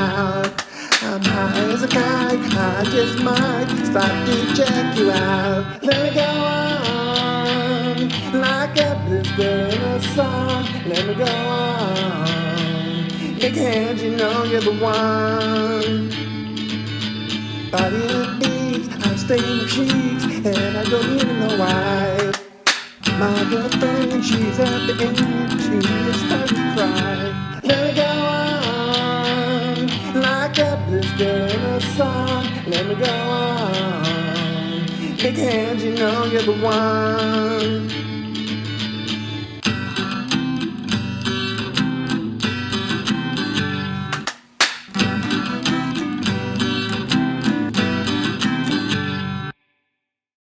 out. I'm high as a kite, I just might start to check you out. Let me go on, like a blister in a song. Let me go on, big hands, you know you're the one. Body and beats, I stay in the sheets, and I don't even know why. My girlfriend, she's at the end, she is starting to cry. Let me go on, like a blister in a song. Let me go on, big hands, you know you're the one.